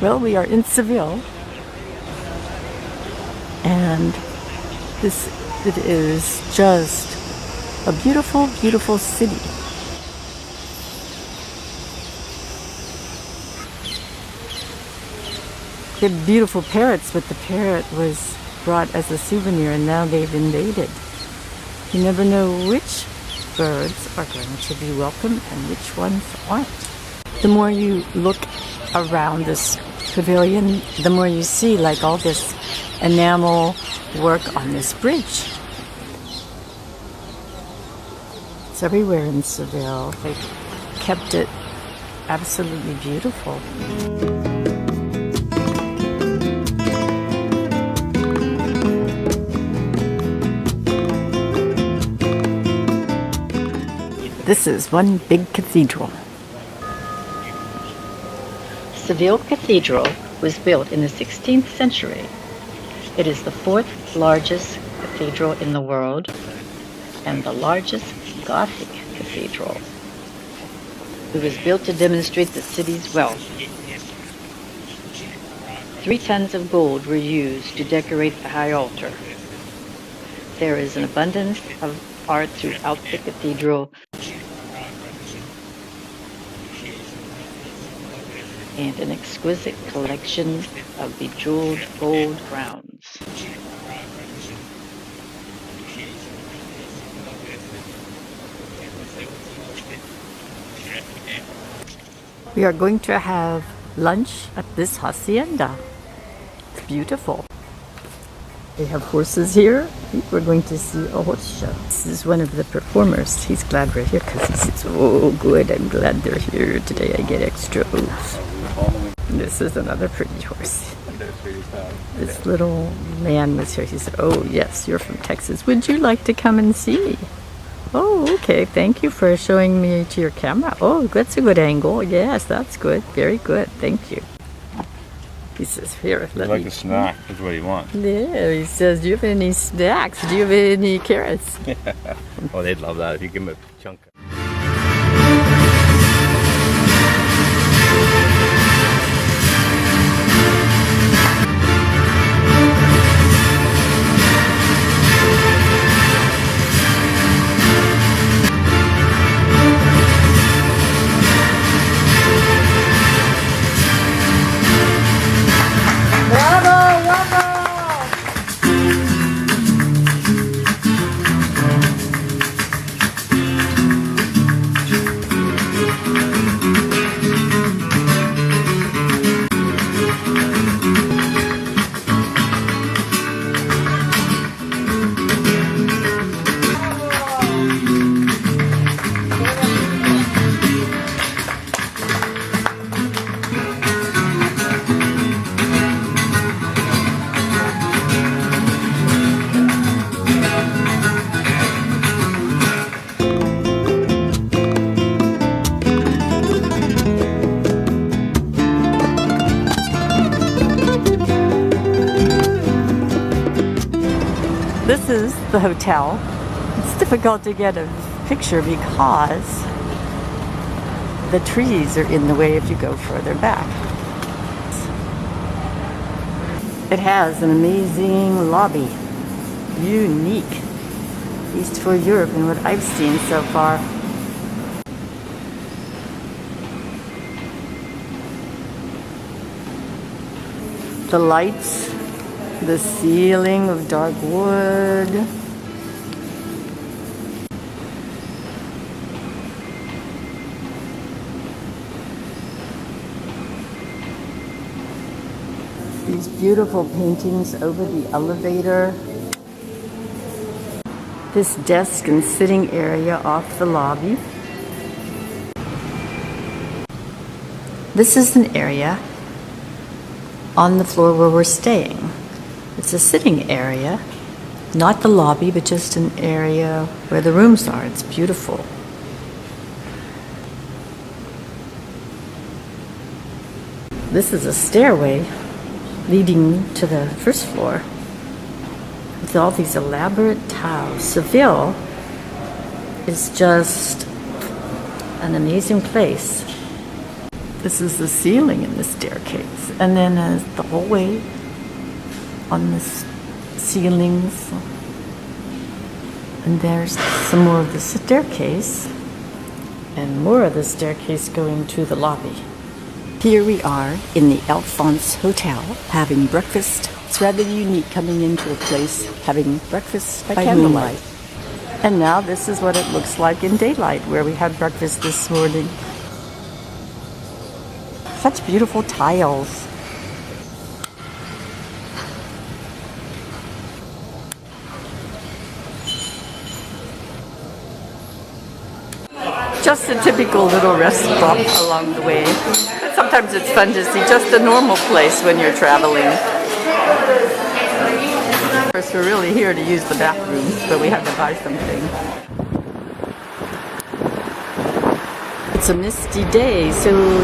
Well, we are in Seville, and it is just a beautiful, beautiful city. They have beautiful parrots, but the parrot was brought as a souvenir, and now they've invaded. You never know which birds are going to be welcome and which ones aren't. The more you look around this pavilion, the more you see like all this enamel work on this bridge. It's everywhere in Seville. They kept it absolutely beautiful. This is one big cathedral. Seville Cathedral was built in the 16th century. It is the fourth largest cathedral in the world and the largest Gothic cathedral. It was built to demonstrate the city's wealth. 3 tons of gold were used to decorate the high altar. There is an abundance of art throughout the cathedral, and an exquisite collection of bejeweled gold crowns. We are going to have lunch at this hacienda. It's beautiful. They have horses here. I think we're going to see a horse show. This is one of the performers. He's glad we're here because he says, "Oh, good, I'm glad they're here. Today I get extra oats." This is another pretty horse. This little man was here. He said, "Oh, yes, you're from Texas. Would you like to come and see?" "Oh, okay. Thank you for showing me to your camera. Oh, that's a good angle. Yes, that's good. Very good. Thank you." He says, "Here, let me." Like a snack is what he wants. Yeah, he says, "Do you have any snacks? Do you have any carrots?" Oh, they'd love that if you give them a chunk. This is the hotel. It's difficult to get a picture because the trees are in the way if you go further back. It has an amazing lobby. Unique. At least for Europe and what I've seen so far. The lights, the ceiling of dark wood. These beautiful paintings over the elevator. This desk and sitting area off the lobby. This is an area on the floor where we're staying. It's a sitting area, not the lobby, but just an area where the rooms are. It's beautiful. This is a stairway leading to the first floor with all these elaborate tiles. Seville is just an amazing place. This is the ceiling in the staircase. And then the hallway on the ceilings. And there's some more of the staircase. And more of the staircase going to the lobby. Here we are in the Alphonse Hotel having breakfast. It's rather unique coming into a place having breakfast by candlelight. And now this is what it looks like in daylight where we had breakfast this morning. Such beautiful tiles. Just a typical little rest stop along the way. But sometimes it's fun to see just a normal place when you're traveling. Of course, we're really here to use the bathrooms, but we had to buy something. It's a misty day, so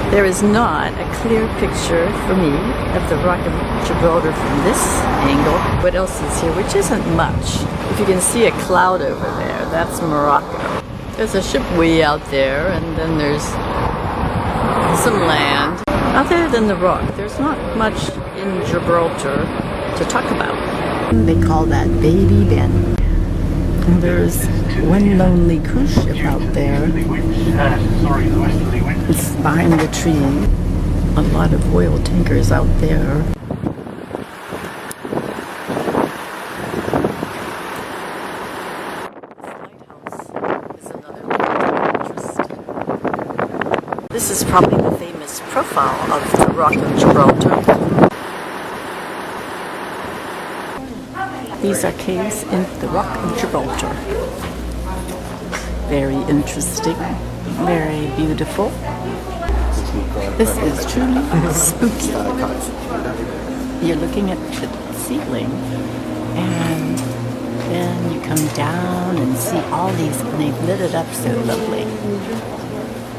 there is not a clear picture for me of the Rock of Gibraltar from this angle. What else is here? Which isn't much. If you can see a cloud over there, that's Morocco. There's a ship way out there, and then there's some land. Other than the rock, there's not much in Gibraltar to talk about. They call that Baby Ben. And there's one lonely cruise ship out there. It's behind the tree. A lot of oil tankers out there. This is probably the famous profile of the Rock of Gibraltar. These are caves in the Rock of Gibraltar. Very interesting, very beautiful. This is truly spooky. You're looking at the ceiling and then you come down and see all these, and they've lit it up so lovely.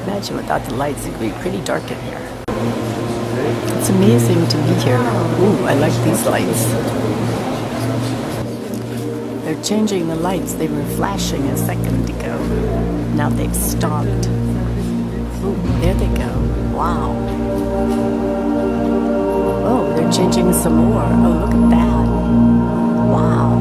Imagine without the lights, it would be pretty dark in here. It's amazing to be here. Ooh, I like these lights. They're changing the lights. They were flashing a second ago. Now they've stopped. Ooh, there they go. Wow. Oh, they're changing some more. Oh, look at that. Wow.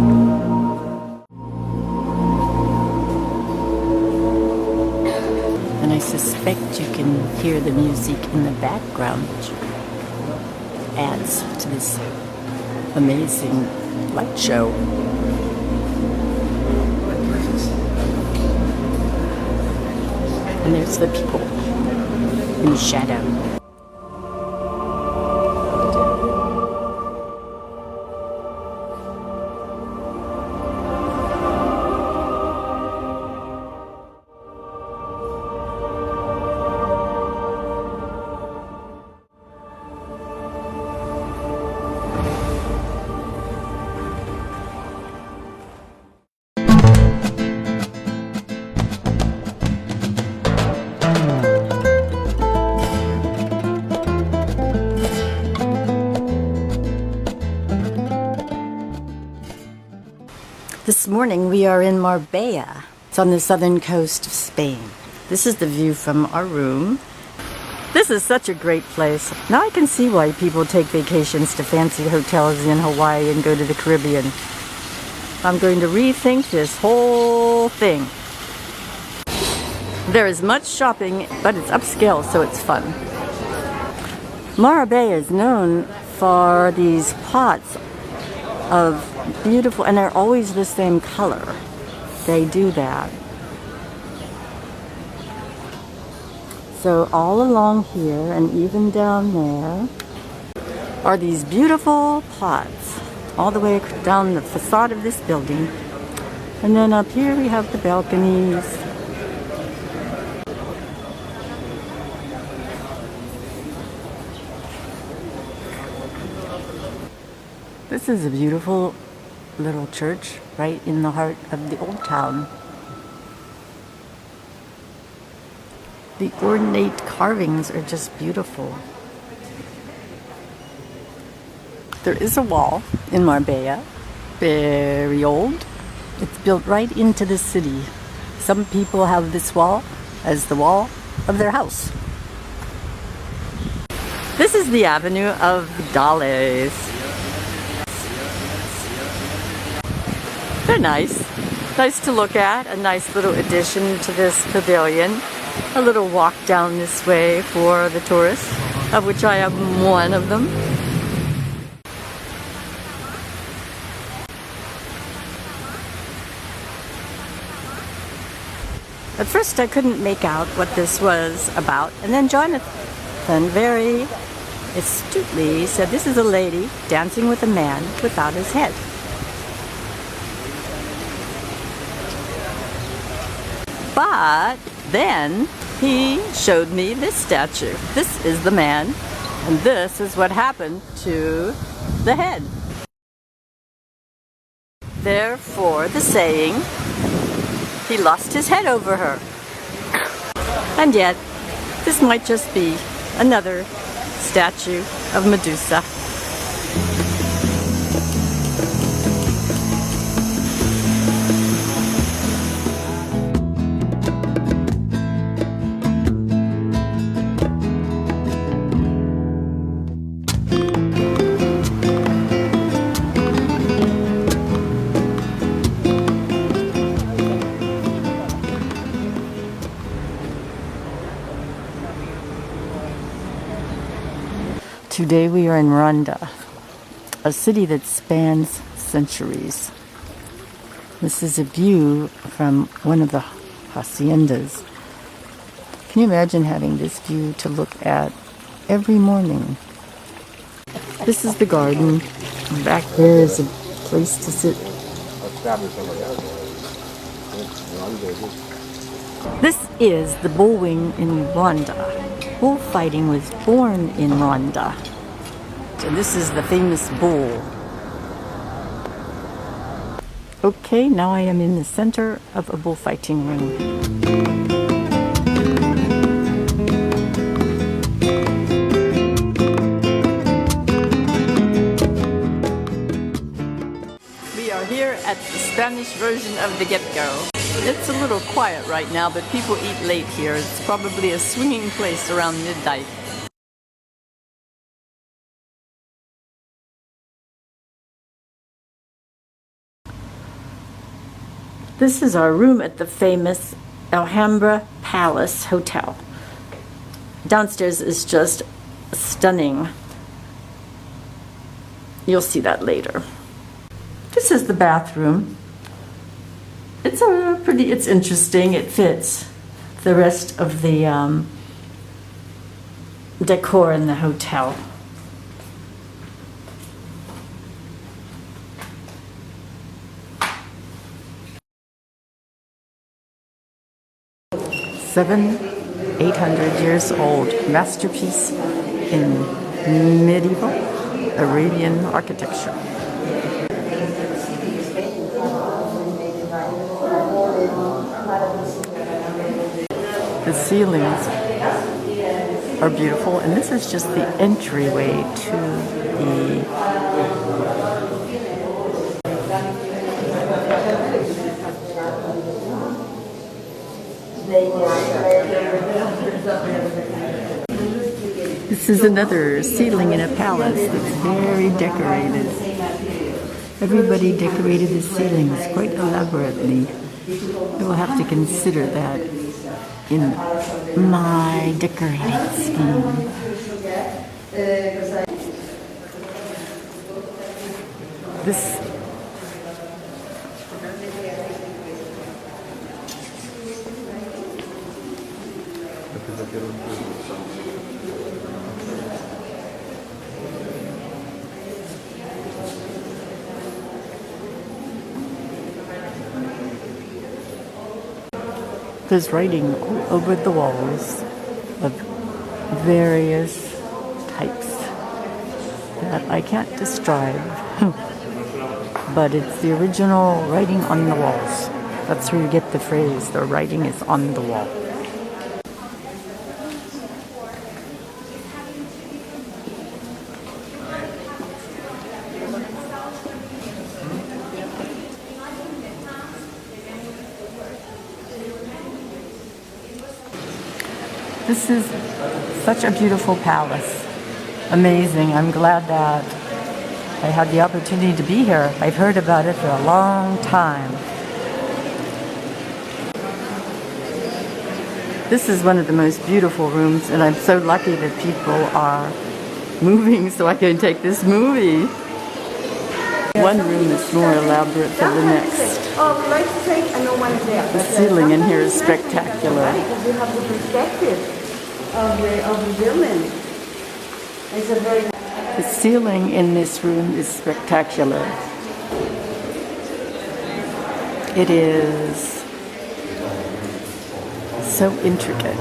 And I suspect you can hear the music in the background, which adds to this amazing light show. And there's the people in the shadow. This morning we are in Marbella. It's on the southern coast of Spain. This is the view from our room. This is such a great place. Now I can see why people take vacations to fancy hotels in Hawaii and go to the Caribbean. I'm going to rethink this whole thing. There is much shopping, but it's upscale, so it's fun. Marbella is known for these pots of beautiful, and they're always the same color. They do that. So all along here and even down there are these beautiful pots all the way down the facade of this building. And then up here we have the balconies. This is a beautiful little church right in the heart of the old town. The ornate carvings are just beautiful. There is a wall in Marbella, very old. It's built right into the city. Some people have this wall as the wall of their house. This is the Avenue of Dollies. They're nice. Nice to look at. A nice little addition to this pavilion. A little walk down this way for the tourists, of which I am one of them. At first I couldn't make out what this was about, and then Jonathan very astutely said this is a lady dancing with a man without his head. But then he showed me this statue. This is the man, and this is what happened to the head. Therefore, the saying, he lost his head over her. And yet, this might just be another statue of Medusa. Today we are in Ronda, a city that spans centuries. This is a view from one of the haciendas. Can you imagine having this view to look at every morning? This is the garden. Back there is a place to sit. This is the bullring in Rwanda. Bullfighting was born in Rwanda. So this is the famous bull. Okay, now I am in the center of a bullfighting ring. We are here at the Spanish version of the get-go. It's a little quiet right now, but people eat late here. It's probably a swinging place around midnight. This is our room at the famous Alhambra Palace Hotel. Downstairs is just stunning. You'll see that later. This is the bathroom. It's interesting. It fits the rest of the decor in the hotel. Seven, 800 years old masterpiece in medieval Arabian architecture. The ceilings are beautiful, and this is just the entryway to the This is another ceiling in a palace that's very decorated. Everybody decorated the ceilings quite elaborately. I will have to consider that in my decorating scheme. This There's writing all over the walls of various types that I can't describe, but it's the original writing on the walls. That's where you get the phrase, the writing is on the wall. This is such a beautiful palace. Amazing. I'm glad that I had the opportunity to be here. I've heard about it for a long time. This is one of the most beautiful rooms, and I'm so lucky that people are moving so I can take this movie. One room is more elaborate than the next. The ceiling in here is spectacular. You have the perspective of the building. It's a very The ceiling in this room is spectacular. It is so intricate.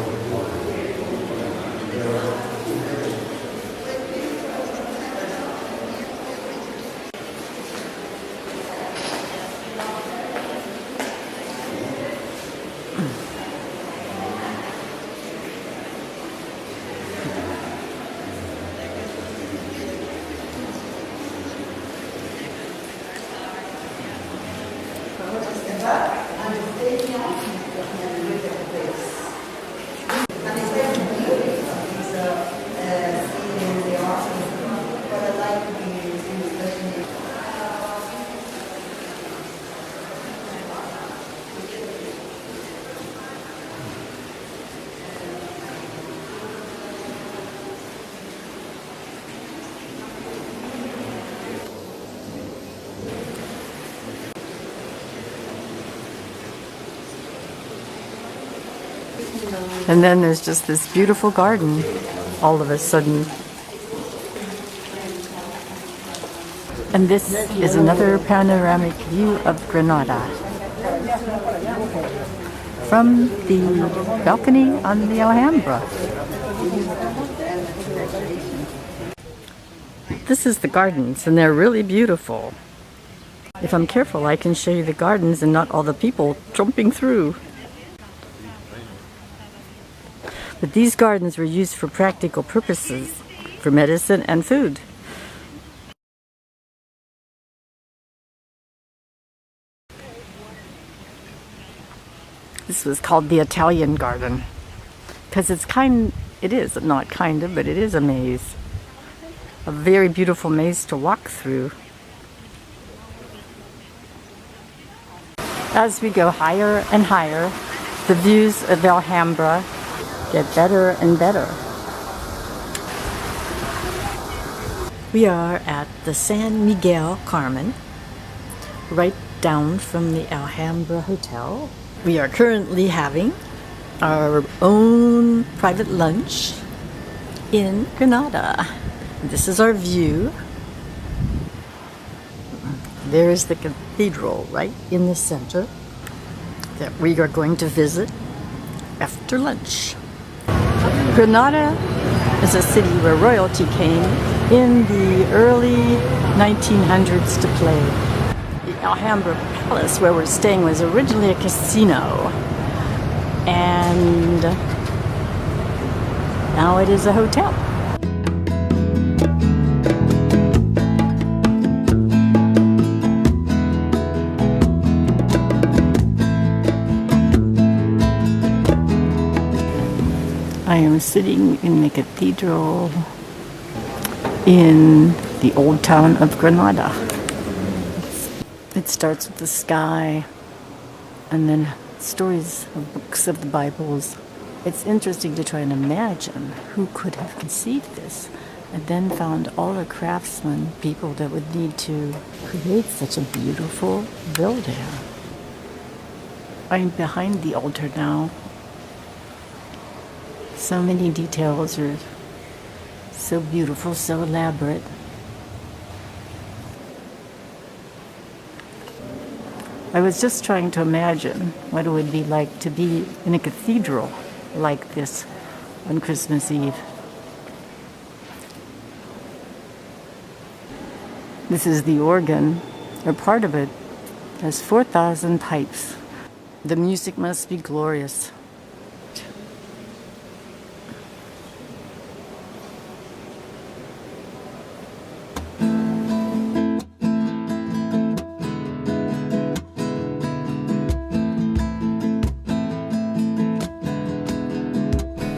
And then there's just this beautiful garden all of a sudden. And this is another panoramic view of Granada from the balcony on the Alhambra. This is the gardens, and they're really beautiful. If I'm careful, I can show you the gardens and not all the people jumping through. But these gardens were used for practical purposes, for medicine and food. This was called the Italian garden, because it is not kind of, but it is a maze. A very beautiful maze to walk through. As we go higher and higher, the views of Alhambra get better and better. We are at the San Miguel Carmen, right down from the Alhambra Hotel. We are currently having our own private lunch in Granada. This is our view. There's the cathedral right in the center that we are going to visit after lunch. Granada is a city where royalty came in the early 1900s to play. The Alhambra Palace, where we're staying, was originally a casino, and now it is a hotel. I am sitting in the cathedral in the old town of Granada. It starts with the sky and then stories of books of the Bibles. It's interesting to try and imagine who could have conceived this and then found all the craftsmen, people that would need to create such a beautiful building. I'm behind the altar now. So many details are so beautiful, so elaborate. I was just trying to imagine what it would be like to be in a cathedral like this on Christmas Eve. This is the organ, or part of it, has 4,000 pipes. The music must be glorious.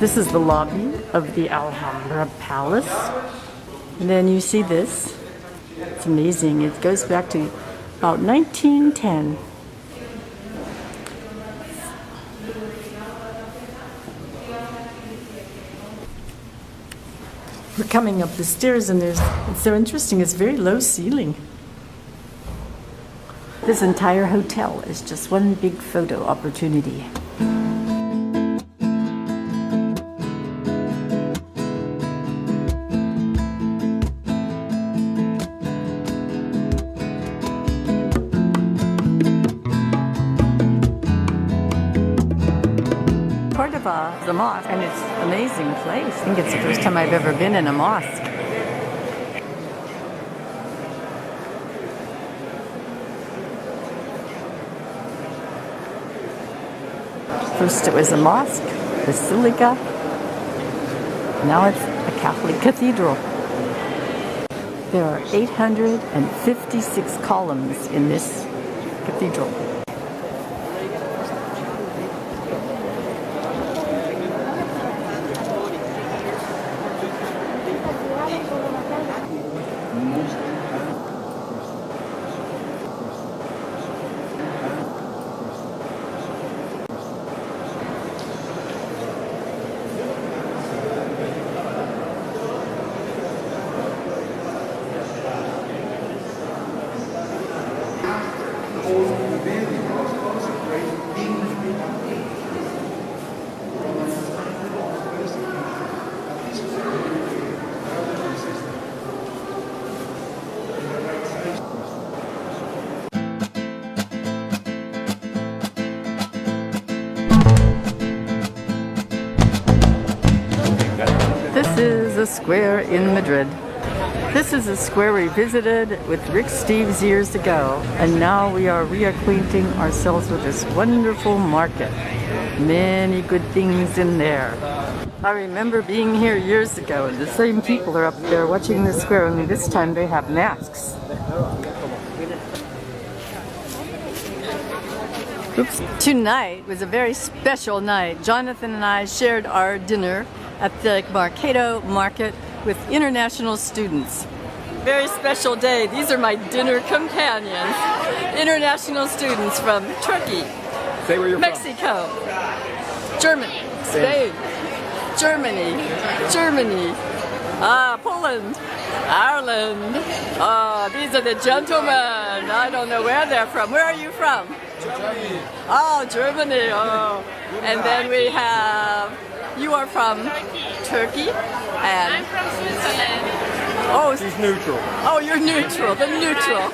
This is the lobby of the Alhambra Palace. And then you see this. It's amazing. It goes back to about 1910. We're coming up the stairs and it's so interesting. It's very low ceiling. This entire hotel is just one big photo opportunity. Cordoba is a mosque, and it's an amazing place. I think it's the first time I've ever been in a mosque. First it was a mosque, basilica. Now it's a Catholic cathedral. There are 856 columns in this cathedral. This is a square in Madrid. This is a square we visited with Rick Steves years ago, and now we are reacquainting ourselves with this wonderful market. Many good things in there. I remember being here years ago, and the same people are up there watching the square, only this time they have masks. Oops. Tonight was a very special night. Jonathan and I shared our dinner at the Mercado market with international students. Very special day. These are my dinner companions. International students from Turkey, Say where you're Mexico, Germany, Spain, Germany, Poland, Ireland. These are the gentlemen. I don't know where they're from. Where are you from? Germany. Oh, Germany. Oh. And then we have, you are from Turkey? And I'm from Switzerland. oh, She's neutral. oh, you're neutral, the neutral.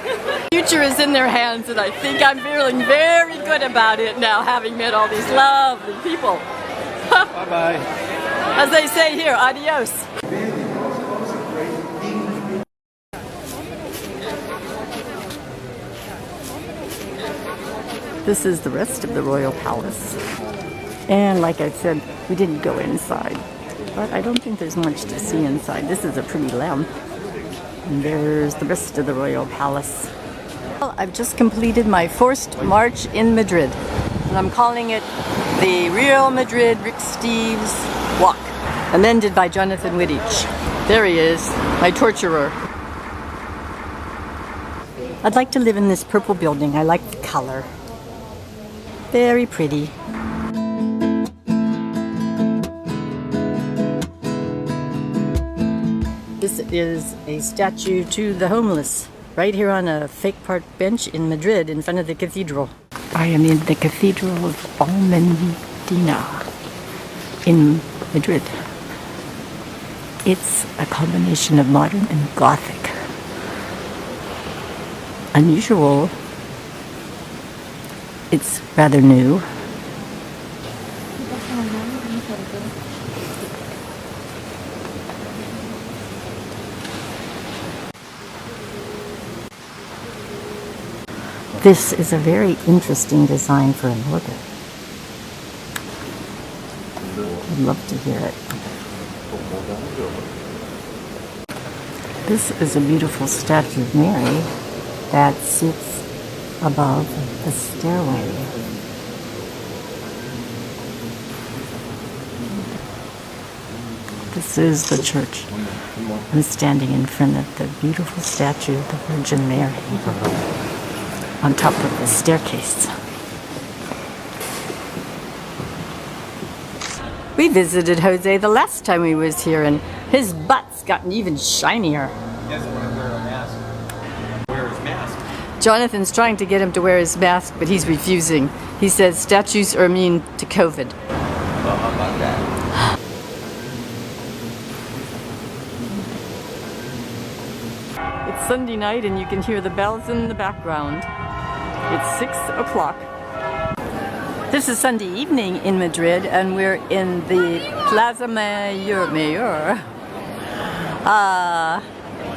Future is in their hands, and I think I'm feeling very good about it now, having met all these lovely people. Bye-bye. As they say here, adios. This is the rest of the royal palace. And like I said, we didn't go inside. But I don't think there's much to see inside. This is a pretty lamp. And there's the rest of the royal palace. Well, I've just completed my first march in Madrid. And I'm calling it the Real Madrid Rick Steves Walk. Amended by Jonathan Wittich. There he is, my torturer. I'd like to live in this purple building. I like the color. Very pretty. This is a statue to the homeless, right here on a fake park bench in Madrid in front of the cathedral. I am in the Cathedral of Almendina in Madrid. It's a combination of modern and Gothic. Unusual. It's rather new. This is a very interesting design for an organ. I'd love to hear it. This is a beautiful statue of Mary that sits above the stairway. The This is the church. I'm standing in front of the beautiful statue of the Virgin Mary on top of the staircase. We visited Jose the last time we was here, and his butt's gotten even shinier. Yes, I want to wear a mask. Wear his mask. Jonathan's trying to get him to wear his mask, but he's refusing. He says statues are immune to COVID. Well, how about that? It's Sunday night and you can hear the bells in the background. It's 6 o'clock. This is Sunday evening in Madrid and we're in the Plaza Mayor.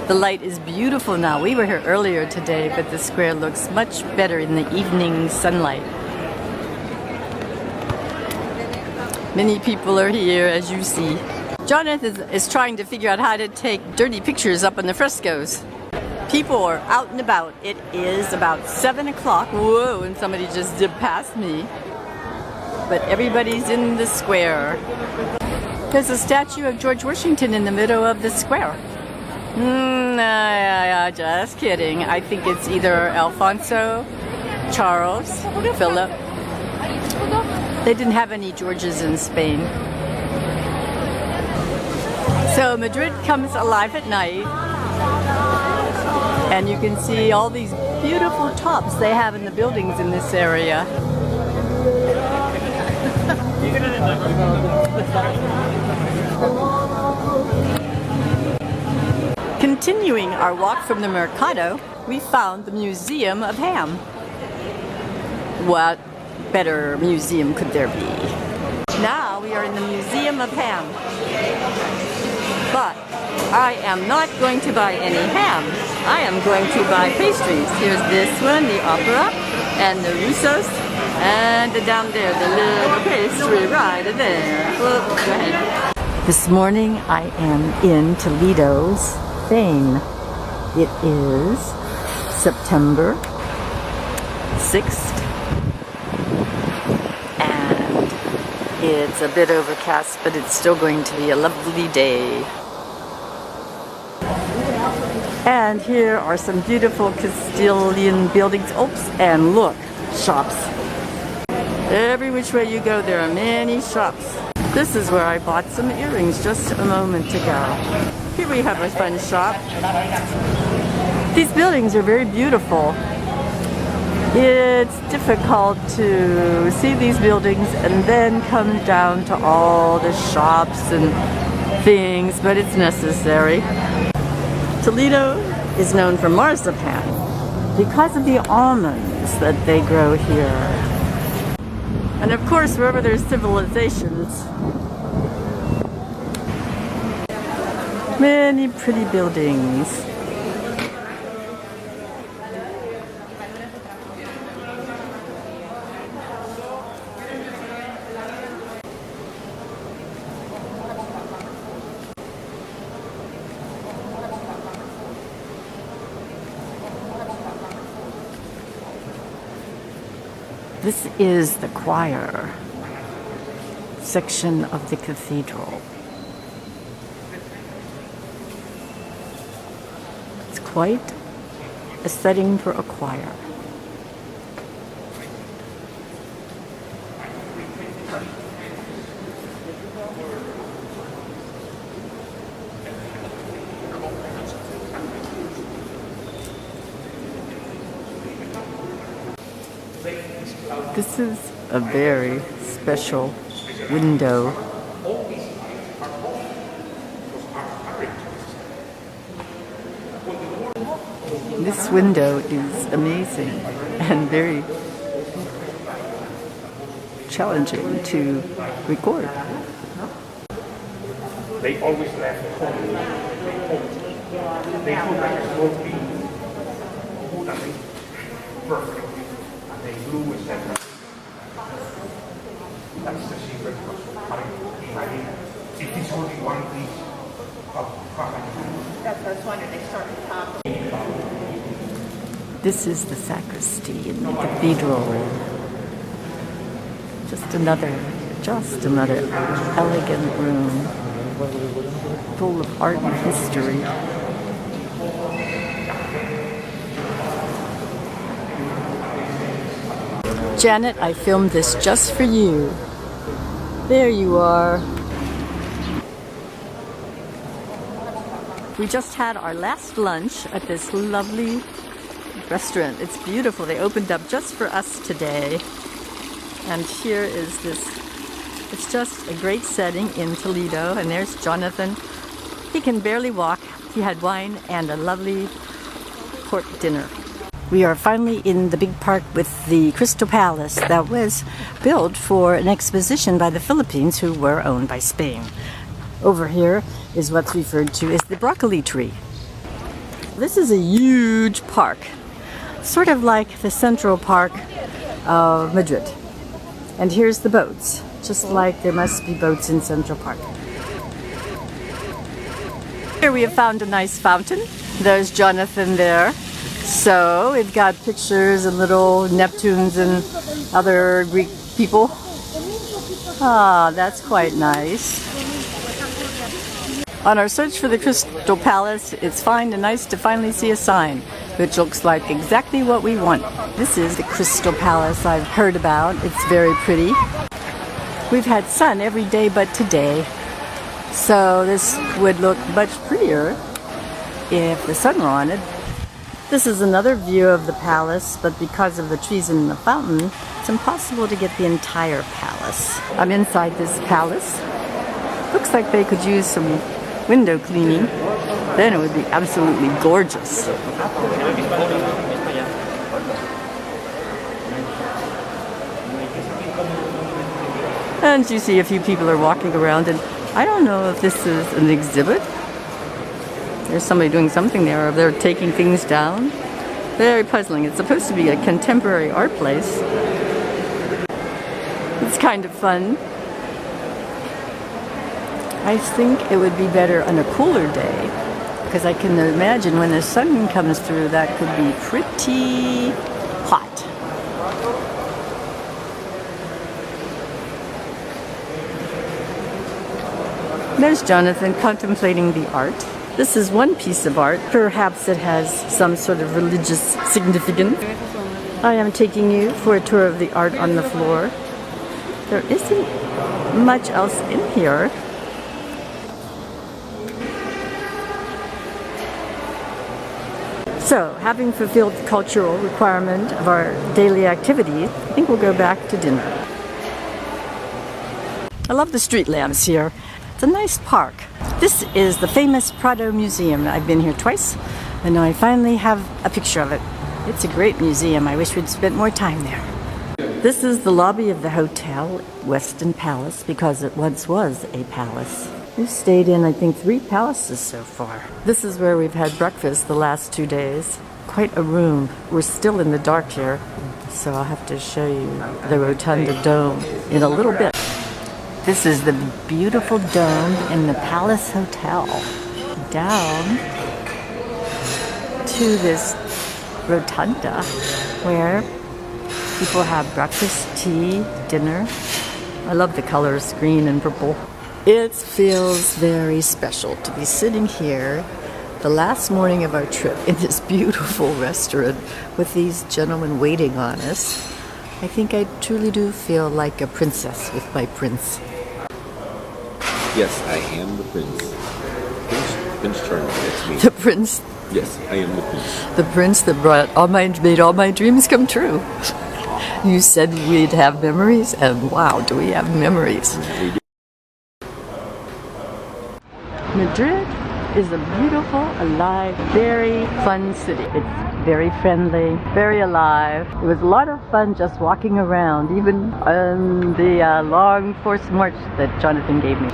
The light is beautiful now. We were here earlier today, but the square looks much better in the evening sunlight. Many people are here, as you see. Jonathan is trying to figure out how to take dirty pictures up on the frescoes. People are out and about. It is about 7 o'clock. Whoa, and somebody just zipped past me. But everybody's in the square. There's a statue of George Washington in the middle of the square. Just kidding. I think it's either Alfonso, Charles, Philip. They didn't have any Georges in Spain. So Madrid comes alive at night. And you can see all these beautiful tops they have in the buildings in this area. Continuing our walk from the Mercado, we found the Museum of Ham. What better museum could there be? Now we are in the Museum of Ham. But I am not going to buy any ham. I am going to buy pastries. Here's this one, the opera, and the Russos, and down there, the little pastry right there. Whoop, go ahead. This morning I am in Toledo, Spain. It is September 6th, and it's a bit overcast, but it's still going to be a lovely day. And here are some beautiful Castilian buildings. Oops, and look, shops. Every which way you go, there are many shops. This is where I bought some earrings just a moment ago. Here we have a fun shop. These buildings are very beautiful. It's difficult to see these buildings and then come down to all the shops and things, but it's necessary. Toledo is known for marzipan because of the almonds that they grow here. And of course, wherever there's civilizations, many pretty buildings. This is the choir section of the cathedral. It's quite a setting for a choir. This is a very special window. This window is amazing and very challenging to record. They always left home. They put like a small pea, nothing perfect, and they glue it separate. That's the secret of having. It is only one piece of property. That's what I was wondering. They start at the top. This is the sacristy in the cathedral. Just another elegant room. full of art and history. Janet, I filmed this just for you. There you are. We just had our last lunch at this lovely restaurant. It's beautiful. They opened up just for us today. And here is this, it's just a great setting in Toledo. And there's Jonathan. He can barely walk. He had wine and a lovely pork dinner. We are finally in the big park with the Crystal Palace that was built for an exposition by the Philippines who were owned by Spain. Over here is what's referred to as the broccoli tree. This is a huge park, sort of like the Central Park of Madrid. And here's the boats, just like there must be boats in Central Park. Here we have found a nice fountain. There's Jonathan there. So we've got pictures and little Neptunes and other Greek people. Ah, that's quite nice. On our search for the Crystal Palace, it's fine and nice to finally see a sign, which looks like exactly what we want. This is the Crystal Palace I've heard about. It's very pretty. We've had sun every day but today, so this would look much prettier if the sun were on it. This is another view of the palace, but because of the trees and the fountain, it's impossible to get the entire palace. I'm inside this palace. Looks like they could use some window cleaning. Then it would be absolutely gorgeous. And you see a few people are walking around, and I don't know if this is an exhibit. There's somebody doing something there, or they're taking things down. Very puzzling. It's supposed to be a contemporary art place. It's kind of fun. I think it would be better on a cooler day, because I can imagine when the sun comes through, that could be pretty hot. There's Jonathan contemplating the art. This is one piece of art. Perhaps it has some sort of religious significance. I am taking you for a tour of the art on the floor. There isn't much else in here. So, having fulfilled the cultural requirement of our daily activity, I think we'll go back to dinner. I love the street lamps here. It's a nice park. This is the famous Prado Museum. I've been here twice, and now I finally have a picture of it. It's a great museum. I wish we'd spent more time there. This is the lobby of the Hotel Weston Palace, because it once was a palace. We've stayed in, I think, 3 palaces so far. This is where we've had breakfast the last 2 days. Quite a room. We're still in the dark here, so I'll have to show you the Rotunda Dome in a little bit. This is the beautiful dome in the Palace Hotel. Down to this rotunda where people have breakfast, tea, dinner. I love the colors, green and purple. It feels very special to be sitting here the last morning of our trip in this beautiful restaurant with these gentlemen waiting on us. I think I truly do feel like a princess with my prince. Yes, I am the prince. Prince Charming, that's me. The prince. Yes, I am the prince. The prince that made all my dreams come true. You said we'd have memories, and wow, do we have memories. Madrid is a beautiful, alive, very fun city. It's very friendly, very alive. It was a lot of fun just walking around, even on the long forced march that Jonathan gave me.